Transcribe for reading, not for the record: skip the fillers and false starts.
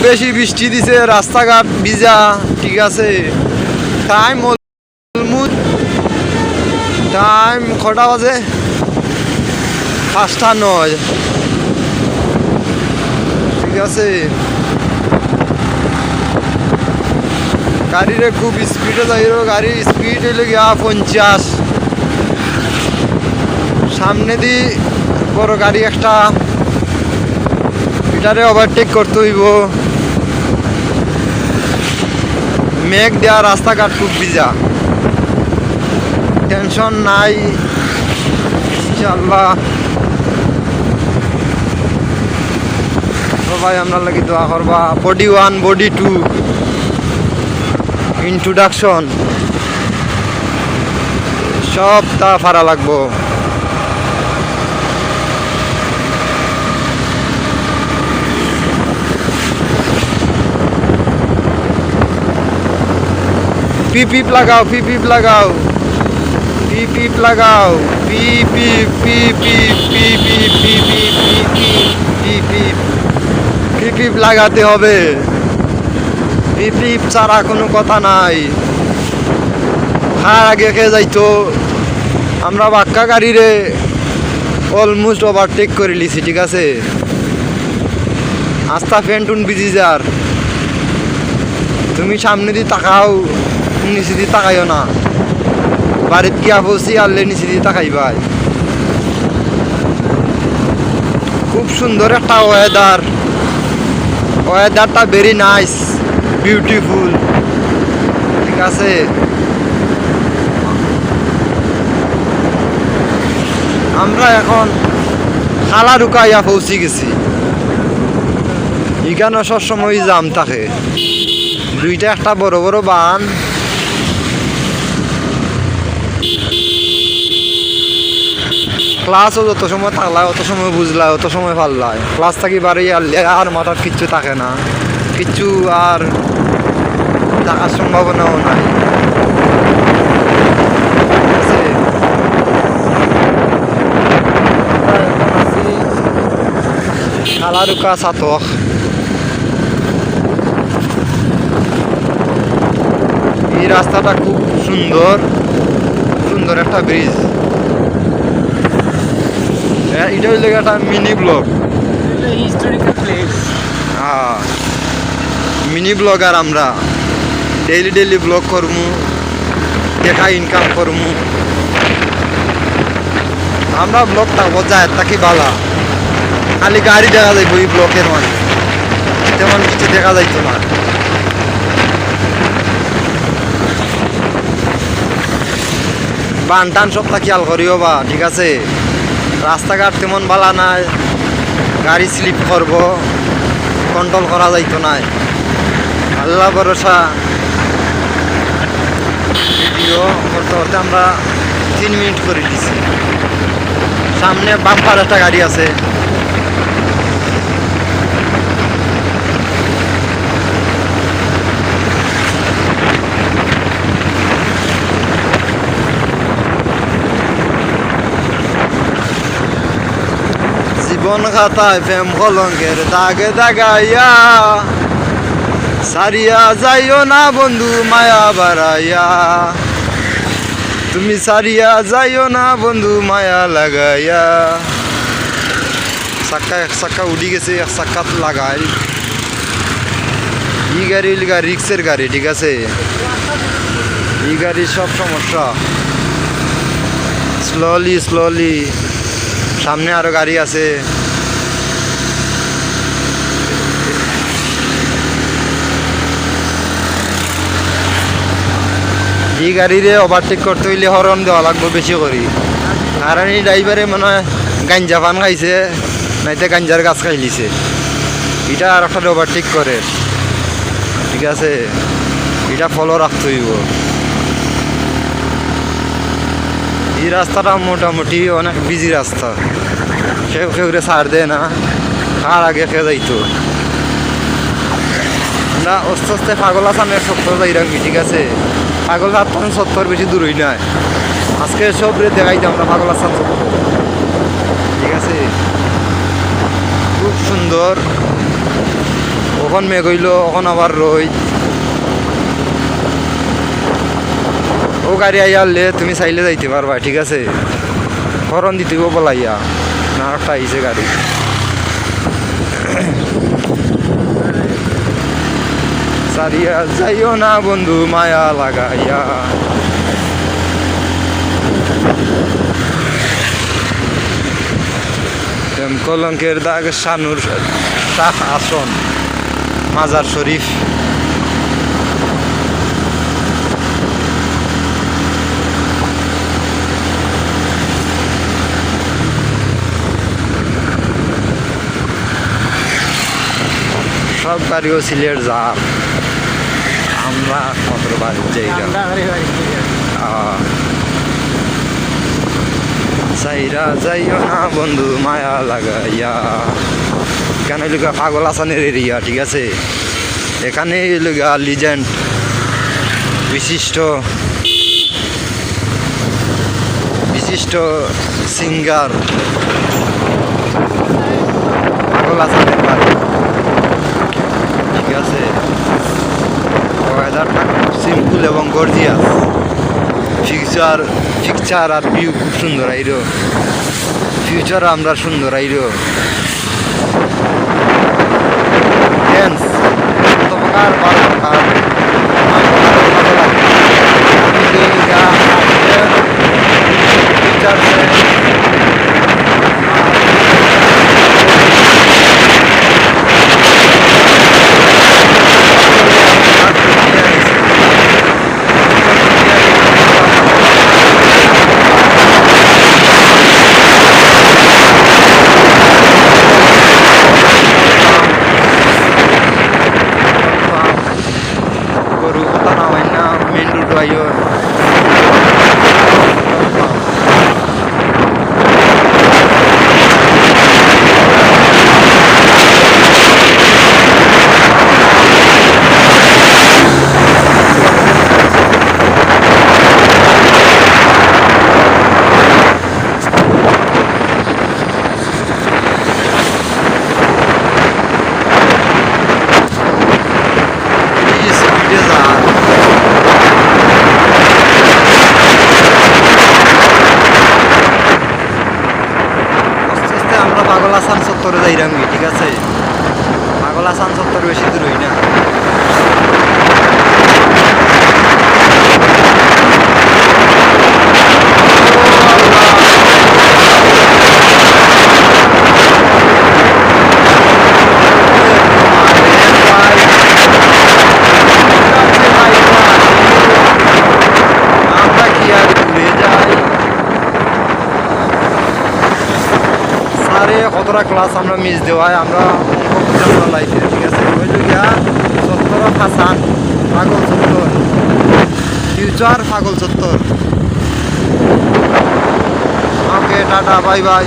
বেশি বৃষ্টি দিছে, রাস্তাঘাট ভিজা, ঠিক আছে। টাইম টাইম কটা বাজে? 5:09, ঠিক আছে। গাড়িরে খুব স্পিডে যাইল, গাড়ির স্পিড হইলে গিয়া 50। সামনে দি বড় গাড়ি একটা, এটারে ওভারটেক করতে হইব। মেঘ দেওয়া, রাস্তাঘাট খুব ভিজা, টেনশন নাই ইনশাআল্লাহ। সবাই আমরা লাগি দোয়া করবা। বডি 1 বডি 2 ইন্ট্রোডাকশন সব তা ফারা লাগবো। পিপ লাগাও, পিপ লাগাও, পিপ লাগাও, পিপ লাগাতে হবে। পিপ ছাড়া কোনো কথা নাই। খার আগে খেয়ে যাইতো। আমরা বাক্কা গাড়িরে অলমোস্ট ওভারটেক করে লিছি, ঠিক আছে। আস্তা ফ্যান্টুন বিজি যার, তুমি সামনে দিয়ে তাকাও, নিচে দিয়ে তাকাইও না। বাড়িতে গিয়া বসি আনলে নিচে দিয়ে তাকাই ভাই। খুব সুন্দর একটা ওয়েদার, ওয়েদারটা ভেরি নাইস, বিউটিফুল, ঠিক আছে। আমরা এখন খালা ঢুকাইয়া পৌঁছে গেছি। এখানে সবসময় জাম থাকে, দুইটা একটা বড় বড় বান। ক্লাসও যত সময় থাকলায় অত সময় বুঝলায়, অত সময় পারলায়। ক্লাস থাকি বাড়ি আনলে আর মাথার কিচ্ছু থাকে না, কিচ্ছু আর থাকার সম্ভাবনাও নাই। খালারুকা সাতক, এই রাস্তাটা খুব সুন্দর, সুন্দর একটা ব্রিজ। এটা হইলে একটা মিনি ব্লগ, হিস্টোরিক্যাল প্লেস। হ্যাঁ, মিনি ব্লগার আমরা। ডেইলি ব্লগ করমু, দেখা ইনকাম করমু। আমরা ব্লগ থাকবো যায় থাকি বালা, খালি গাড়ি দেখা যাইব এই ব্লকের মানে, তেমন কিছু দেখা যাইতো না। বান টান সব খেয়াল করিও বা, ঠিক আছে। রাস্তাঘাট তেমন বালা নাই, গাড়ি স্লিপ করব, কন্ট্রোল করা যাইতো না। আল্লাহ ভরসা। ভিডিও করতে করতে আমরা 3 মিনিট করে দিছি। সামনে বাম্পার একটা গাড়ি আছে, জীবন খাতায় প্রেম কলঙ্কের দাগে দাগাইয়া, সারিয়া যাইও না বন্ধু মায়া বাড়াইয়া, তুমি সারিয়া যাইও না বন্ধু মায়া লাগাইয়া। চাক্কা এক চাক্কা উঠি গেছে, এক চাক্কা লাগাই। ই গাড়ি রিক্সের গাড়ি, ঠিক আছে। এই গাড়ির সব সমস্যা। স্লোলি, সামনে আরো গাড়ি আছে। এই গাড়িরে ওভারটেক করতে হইলে হরন দেওয়া লাগবে বেশি করি, কারণ এই ড্রাইভারে মনে হয় গাঞ্জা পান খাইছে, নাইতে গাঞ্জার গাছ খাইলিছে। এটা আর একটা ওভারটেক করে, ঠিক আছে। এটা ফলো রাখতে হইব। এই রাস্তাটা মোটামুটি অনেক বিজি রাস্তা, কেউ ছাড় দেয় না, আর আগে খেয়ে যাইতো। আমরা আস্তে আস্তে পাগল আসানের 70 যাই রাখবি, ঠিক আছে। পাগল আসান 70 বেশি দূরই নয়। আজকে সব রে দেখাইতে আমরা পাগল আসান 70, ঠিক আছে। খুব সুন্দর কখন মেঘ হইল কখন আবার রোদ। ও গাড়ি আইয়ালে তুমি চাইলে যাইতে পারবা, ঠিক আছে? হরন দিতে বলাইয়া না, একটা আইছে গাড়ি। সারিয়া যাইও না বন্ধু মায়া লাগাইয়া। কলঙ্কের দাগ শানুর শাহ আসন মাজার শরীফ। সব বাড়িও সিলেট যার, আমরা কত বাড়ির জায়গা। সাইরা যাইও না বন্ধু মায়া লাগাইয়া। এখানে লগা পাগল আসানের এরিয়া, ঠিক আছে? এখানে লগা লিজেন্ড বিশিষ্ট বিশিষ্ট সিঙ্গার পাগল আসানের বাড়ি, ঠিক আছে? ওয়েদারটা খুব সিম্পল এবং গর্জিয়াস। পিকচার আর ভিউ খুব সুন্দর আইরো, ফিউচার আমরা সুন্দর আইরো। ড্যান্স প্রকার 12 প্রকার গরু কথা না হয় না, মেন রোড আইও। আমরা পাগল আসান চত্বরে যাইরাম, ঠিক আছে? পাগল আসান চত্বর বেশি দূর হই না। আমরা কি আর ঘুরে যাই? সারে কতটা ক্লাস আমরা মিস দেওয়ায় আমরা লাইফে, ঠিক আছে? হইল গিয়া চত্বর হাসান পাগল চত্বর, ফিউচার পাগল চত্বর। ওকে, টাটা, বাই বাই।